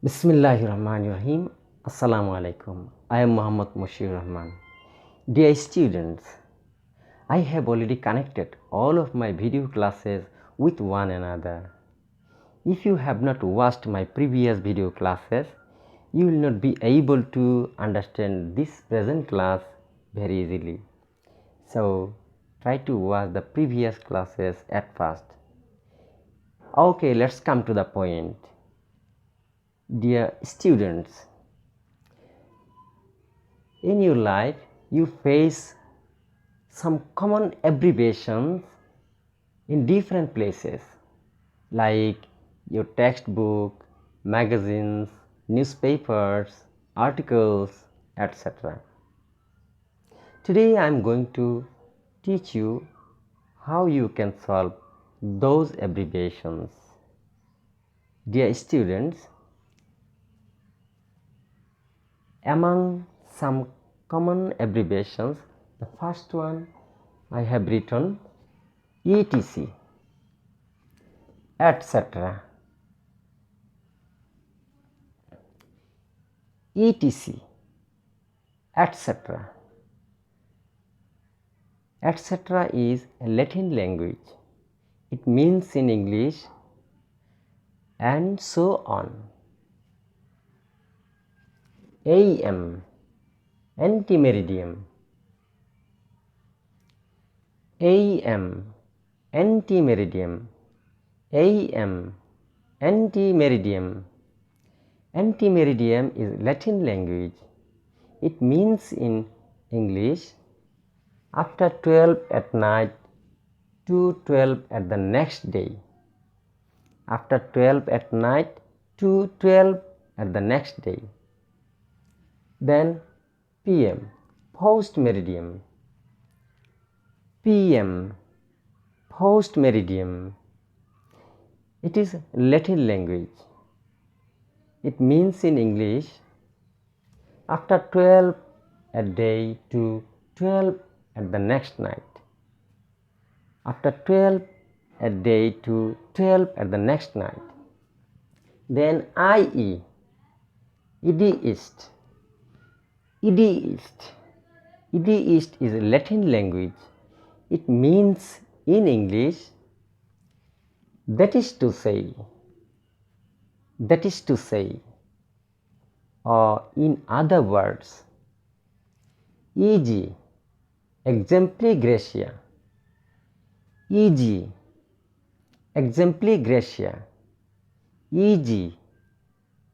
Bismillahirrahmanirrahim. Assalamu alaikum. I am Muhammad Mushir Rahman. Dear students, I have already connected all of my video classes with one another. If you have not watched my previous video classes, you will not be able to understand this present class very easily. So, try to watch the previous classes at first. Okay, let's come to the point. Dear students, in your life you face some common abbreviations in different places like your textbook, magazines, newspapers, articles, etc. Today I am going to teach you how you can solve those abbreviations. Dear students, among some common abbreviations, the first one I have written etc., etc., etc., etc. Etc. is a Latin language. It means in English and so on. AM, antimeridiem. AM, antimeridiem. AM, antimeridiem. Antimeridiem is Latin language. It means in English after 12 at night to 12 at the next day. After 12 at night to 12 at the next day. Then PM, post meridiem. PM, post meridiem. It is Latin language. It means in English after 12 a day to 12 at the next night. After 12 a day to 12 at the next night. Then IE, Idiist. Idiist. Idiist is Latin language. It means in English that is to say, or in other words, e.g. exempli gratia, e.g. exempli gratia, e.g.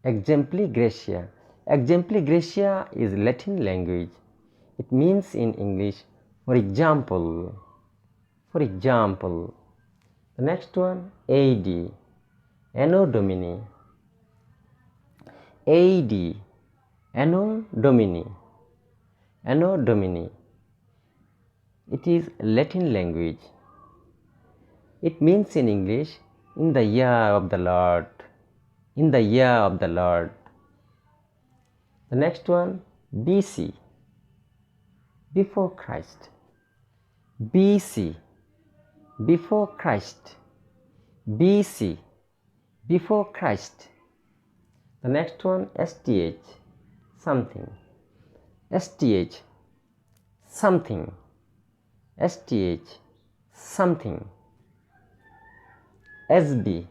exempli gratia. Exempli gratia is Latin language. It means in English, for example. For example. The next one, AD, Anno Domini. AD, Anno Domini. Anno Domini. It is Latin language. It means in English, in the year of the Lord. In the year of the Lord. The next one, BC, before Christ. BC, before Christ. BC, before Christ. The next one, STH, something. STH, something. STH, something. SB,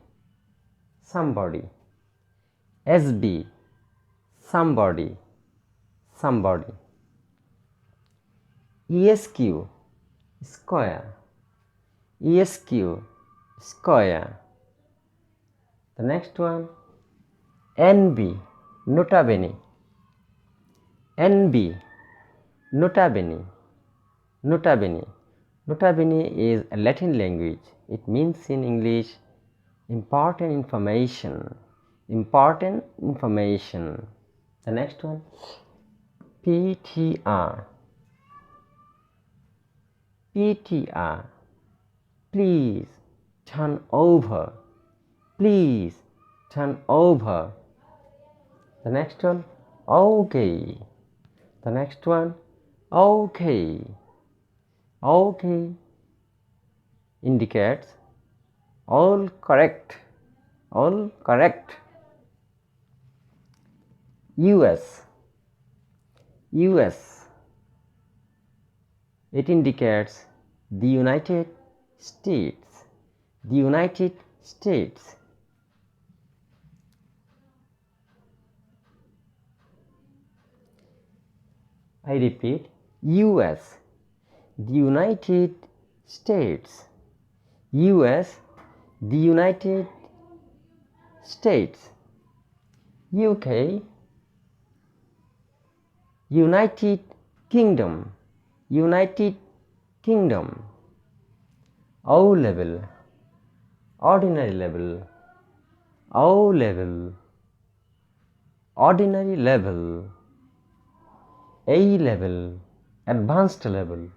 somebody. SB, somebody. Somebody. ESQ, square. ESQ, square. The next one, NB, nota bene. NB, nota bene. Nota bene. Nota bene is a Latin language. It means in English important information. Important information. The next one, PTR. PTR, please turn over. Please turn over. The next one, okay. The next one, okay. Okay indicates all correct. All correct. US. US. It indicates the United States. The United States. I repeat, US. The United States. US. The United States. UK. United Kingdom. United Kingdom. O level. Ordinary level. O level. Ordinary level. A level. Advanced level.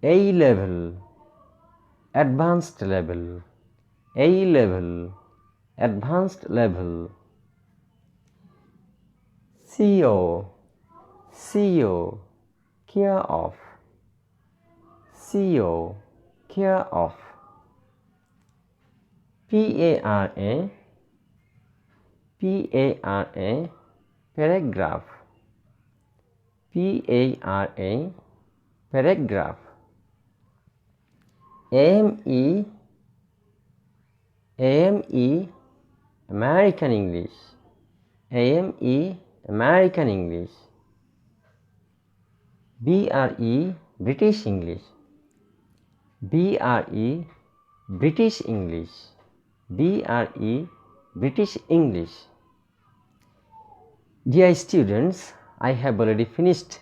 A level. Advanced level. A level. Advanced level. CO. CO. Care of. CO. Care of. PARA. PARA. Paragraph. PARA. Paragraph. AME. AME. American English. AME. American English. BRE. British English. BRE. British English. BRE. British English. Dear students, I have already finished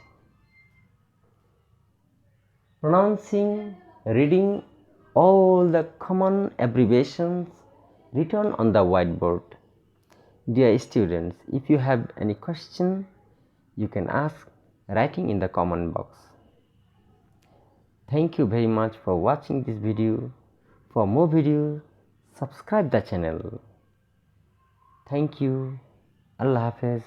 pronouncing, reading all the common abbreviations written on the whiteboard. Dear students, if you have any question, you can ask writing in the comment box. Thank you very much for watching this video. For more videos, subscribe the channel. Thank you. Allah Hafiz.